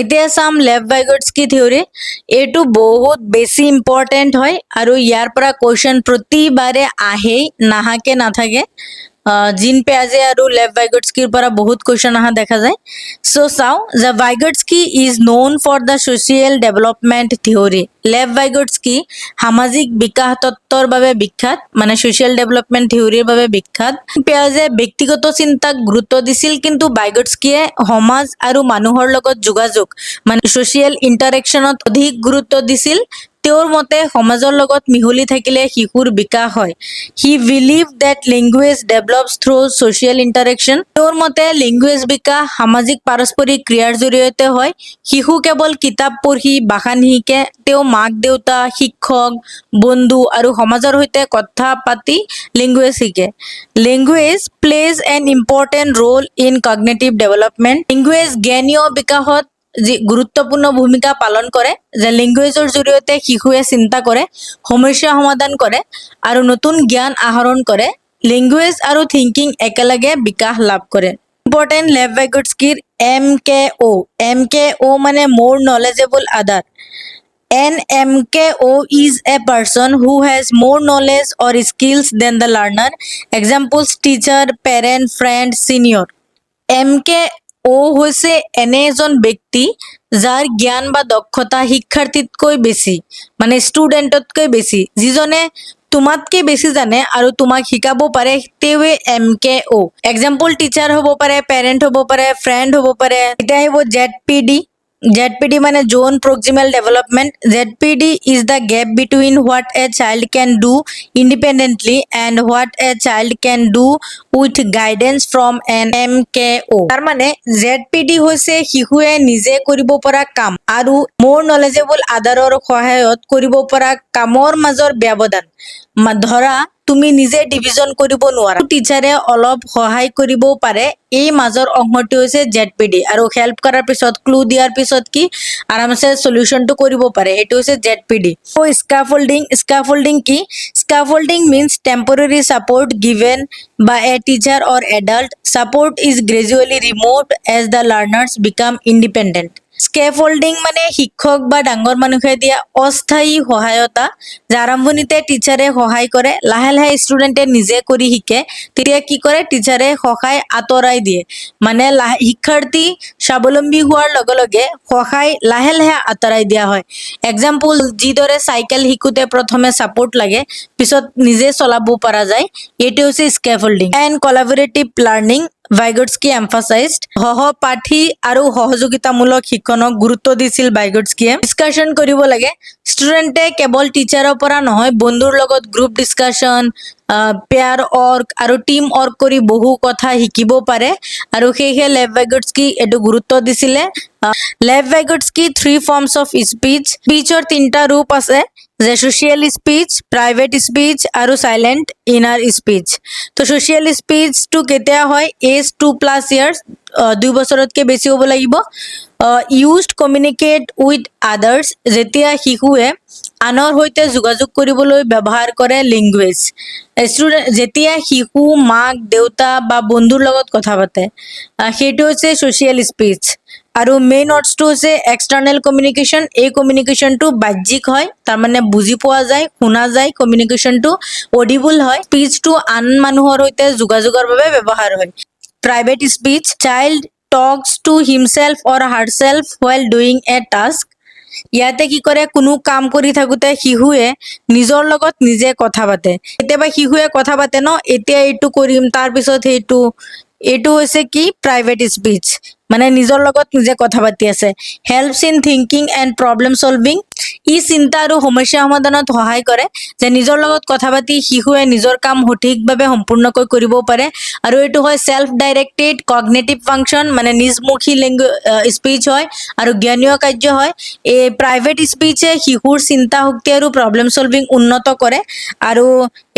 এতিয়া চাম লেভ-ভাইগটস্কি থিওৰি। এইটো বহুত বেছি ইম্পৰ্টেণ্ট হয় আৰু ইয়াৰ পৰা কুৱেশ্যন প্ৰতিবাৰে আহেই, নাহাকে নাথাকে। জিন পিয়াজে আৰু লেভ-ভাইগটস্কিৰ পৰা বহুত কুৱেশ্যন অহা দেখা যায়। চ' চাওঁ যে Vygotsky is known for the social development theory. Lev Vygotsky সামাজিক বিকাশ তত্ত্বৰ বাবে বিখ্যাত, মানে ছ'চিয়েল ডেভেলপমেণ্ট থিওৰিৰ বাবে বিখ্যাত। পিয়াজে ব্যক্তিগত চিন্তাক গুৰুত্ব দিছিল, কিন্তু ভাইগটস্কিয়ে সমাজ আৰু মানুহৰ লগত যোগাযোগ মানে ছ'চিয়েল ইণ্টাৰেকশ্যনত অধিক গুৰুত্ব দিছিল। তেওঁৰ মতে সমাজৰ লগত মিহলি থাকিলে শিশুৰ বিকাশ হয়। He believe that language develops through social interaction. তেওঁৰ মতে লেংগুৱেজ বিকাশ সামাজিক পাৰস্পৰিক ক্ৰিয়াৰ জৰিয়তে হয়। শিশু কেৱল কিতাপ পঢ়ি ভাষা নিশিকে, তেওঁ মাক দেউতা, শিক্ষক, বন্ধু আৰু সমাজৰ সৈতে কথা পাতি লেংগুৱেজ শিকে। Language plays an important role in cognitive development. Language জ্ঞানীয় বিকাশত যি গুৰুত্বপূৰ্ণ ভূমিকা পালন কৰে, যে লেংগুৱেজৰ জৰিয়তে শিশুৱে চিন্তা কৰে, সমস্যা সমাধান কৰে আৰু নতুন জ্ঞান আহৰণ কৰে। লেংগুৱেজ আৰু থিংকিং একেলগে বিকাশ লাভ কৰে। Important লেভ-ভাইগটস্কিৰ MKO। MKO মানে মোৰ নলেজেবল আদাৰ। An MKO is a person who has more knowledge or skills than the learner. Examples: teacher, parent, friend, senior. MKO হৈছে এনে এজন ব্যক্তি যাৰ জ্ঞান বা দক্ষতা শিক্ষাৰ্থীতকৈ বেছি, মানে ষ্টুডেণ্টতকৈ বেছি, যিজনে তোমাতকৈ বেছি জানে আৰু তোমাক শিকাব পাৰে, তেওঁৱে MKO। এক্সাম্পল টিচাৰ হ'ব পাৰে, পেৰেণ্ট হ'ব পাৰে, ফ্ৰেণ্ড হ'ব পাৰে। এতিয়া আহিব ZPD। ZPD মানে zone proximal development. ZPD is the gap between what a child can do independently and what a child can do with guidance from an MKO। তাৰ মানে ZPD হৈছে শিশুৱে নিজে কৰিব পৰা কাম আৰু মোৰ নলেজেবল আদাৰৰ সহায়ত কৰিব পৰা কামৰ মাজৰ ব্যৱধান। ধৰা তুমি নিজে ডিভিজন কৰিব নোৱাৰা, টিচাৰে অলপ সহায় কৰিবও পাৰে। এই মাজৰ অংশটো হৈছে ZPD আৰু হেল্প কৰাৰ পিছত, ক্লু দিয়াৰ পিছত কি আৰামছে সলিউশনটো কৰিব পাৰে, এইটো হৈছে ZPD। স্কাফোল্ডিং। স্কাফোল্ডিং কি? Scaffolding means temporary support given by a teacher or adult. Support is gradually removed as the learners become independent. স্কেফোল্ডিং মানে শিক্ষক বা ডাঙৰ মানুহে দিয়া অস্থায়ী সহায়তা, যে আৰম্ভণিতে টিচাৰে সহায় কৰে, লাহে লাহে ষ্টুডেণ্টে নিজে কৰি শিকে, তেতিয়া কি কৰে, টিচাৰে সহায় আঁতৰাই দিয়ে। মানে শিক্ষাৰ্থী স্বাৱলম্বী হোৱাৰ লগে লগে সহায় লাহে লাহে আঁতৰাই দিয়া হয়। এক্সাম্পল: যিদৰে চাইকেল শিকোঁতে প্ৰথমে ছাপোৰ্ট লাগে, পিছত নিজে চলাব পৰা যায়, এইটো হৈছে scaffolding. And collaborative learning. Vygotsky emphasized সহপাঠী আৰু সহযোগিতামূলক শিক্ষণক গুৰুত্ব দিছিল ভাইগটস্কিয়ে। ডিছকাশ্যন কৰিব লাগে। ষ্টুডেণ্টে কেৱল টিচাৰৰ পৰা নহয়, বন্ধুৰ লগত গ্ৰুপ ডিছকাশ্যন, পেয়াৰ ৱৰ্ক আৰু টিম ৱৰ্ক কৰি বহু কথা শিকিব পাৰে আৰু সেয়েহে লেভ-ভাইগটস্কি এইটো গুৰুত্ব দিছিলে। লেভ-ভাইগটস্কি 3 forms of speech। স্পীচৰ 3টা ৰূপ আছে, যে ছ'চিয়েল স্পীচ, প্ৰাইভেট স্পীচ আৰু চাইলেণ্ট ইনাৰ স্পীচ। তো ছ'চিয়েল স্পীচটো কেতিয়া হয়? এজ 2+ years, 2 বছৰতকৈ বেছি হ'ব লাগিব। Used communicate with others. যেতিয়া শিশুৱে আনৰ সৈতে যোগাযোগ কৰিবলৈ ব্যৱহাৰ কৰে লেংগুৱেজ। যেতিয়া শিশু মাক দেউতা বা বন্ধুৰ লগত কথা পাতে, সেইটো হৈছে ছ'চিয়েল স্পীচ। আৰু মেইন ৱৰ্ডছটো হৈছে এক্সটাৰ্নেল কমিউনিকেশ্যন। এই কমিউনিকেশ্যনটো বাহ্যিক হয়, তাৰমানে বুজি পোৱা যায়, শুনা যায়। কমিউনিকেশ্যনটো অডিবল হয়। স্পীচটো আন মানুহৰ সৈতে যোগাযোগৰ বাবে ব্যৱহাৰ হয়। Private speech. Child talks to himself or herself while doing a task. ইয়াতে কি কৰে, কোনো কাম কৰি থাকোঁতে শিশুৱে নিজৰ লগত নিজে কথা পাতে। কেতিয়াবা শিশুৱে কথা পাতে ন, এতিয়া এইটো কৰিম, তাৰপিছত সেইটো। এইটো হৈছে কি? প্ৰাইভেট স্পীচ, মানে নিজৰ লগত নিজে কথা পাতি আছে। Helps in thinking and problem solving. ই চিন্তা আৰু সমস্যা সমাধানত সহায় কৰে, যে নিজৰ লগত কথা পাতি শিশুৱে নিজৰ কাম সঠিকভাৱে সম্পূৰ্ণকৈ কৰিব পাৰে। আৰু এইটো হয় চেল্ফ ডাইৰেক্টেড কগনেটিভ ফাংচন, মানে নিজমুখী স্পীচ হয় আৰু জ্ঞানীয় কাৰ্য হয়। এই প্ৰাইভেট স্পীচে শিশুৰ চিন্তা শক্তি আৰু প্ৰব্লেম চলভিং উন্নত কৰে আৰু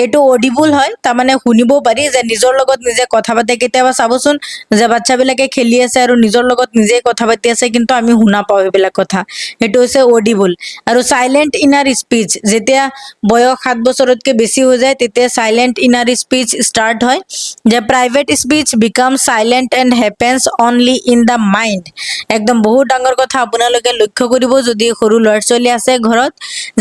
এইটো অডিবল হয়, তাৰমানে শুনিব পাৰি, যে নিজৰ লগত নিজে কথা পাতে। কেতিয়াবা চাবচোন, যে বাচ্চাবিলাকে খেলি আছে আৰু নিজৰ লগত নিজে কথা পাতি আছে, কিন্তু আমি শুনা পাওঁ এইবিলাক কথা, সেইটো হৈছে অডিবল। আৰু সাইলেন্ট ইনাৰ স্পিচ যেতিয়া বয়স 7 বছৰতকৈ বেছি হৈ যায় তেতিয়া সাইলেন্ট ইনাৰ স্পিচ স্টাৰ্ট হয় যে private speech become silent and happens only in the mind একদম বহুত ডাঙৰ কথা আপোনালোকে লক্ষ্য কৰিব যদি সৰু ল'ৰা ছোৱালী আছে ঘৰত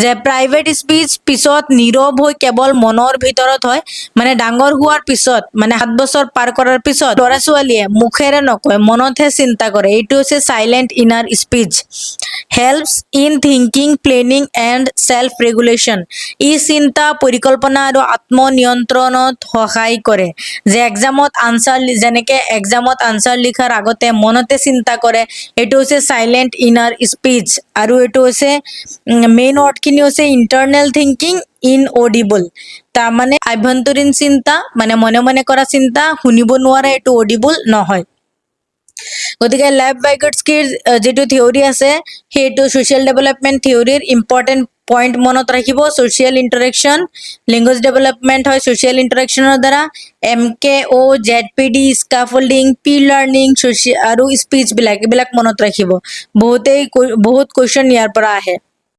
যে প্ৰাইভেট স্পিচ পিছত নীৰৱ হৈ কেৱল মনৰ ভিতৰত হয় মানে ডাঙৰ হোৱাৰ পিছত মানে 7 বছৰ পাৰ কৰাৰ পিছত ল'ৰা ছোৱালীয়ে মুখেৰে নকয় মনতহে চিন্তা কৰে এইটো হৈছে silent inner speech helps in thinking planning and self regulation ই চিন্তা পৰিকল্পনা আৰু আত্মনিয়ন্ত্ৰণত সহায় কৰে যে এক্সামত আনসাৰ যেনেকৈ এক্সামত আনসাৰ লিখাৰ আগতে মনতে চিন্তা কৰে এইটো হৈছে সাইলেন্ট ইনাৰ স্পিচ আৰু এইটো হৈছে মেইন ৱৰ্ডখিনি হৈছে ইণ্টাৰনেল থিংকিং ইনঅডিবল তাৰমানে আভ্যন্তৰীণ চিন্তা মানে মনে মনে কৰা চিন্তা শুনিব নোৱাৰে এইটো অডিবল নহয় গতিকে লেভ ভাইগটস্কিৰ যেটো থিওৰি আছে সেইটো সোশ্যাল ডেভেলপমেন্ট থিওৰিৰ ইম্পৰ্টেন্ট পইণ্ট মনত ৰাখিব সোশ্যাল ইন্টাৰেকশন ল্যাঙ্গুৱেজ ডেভেলপমেন্ট হয় সোশ্যাল ইন্টাৰেকশনৰ দ্বাৰা MKO ZPD scaffolding P learning আৰু স্পিচ বিলাক মনত ৰাখিব বহুত কোৱেশ্চন ইয়াৰ পৰা আহে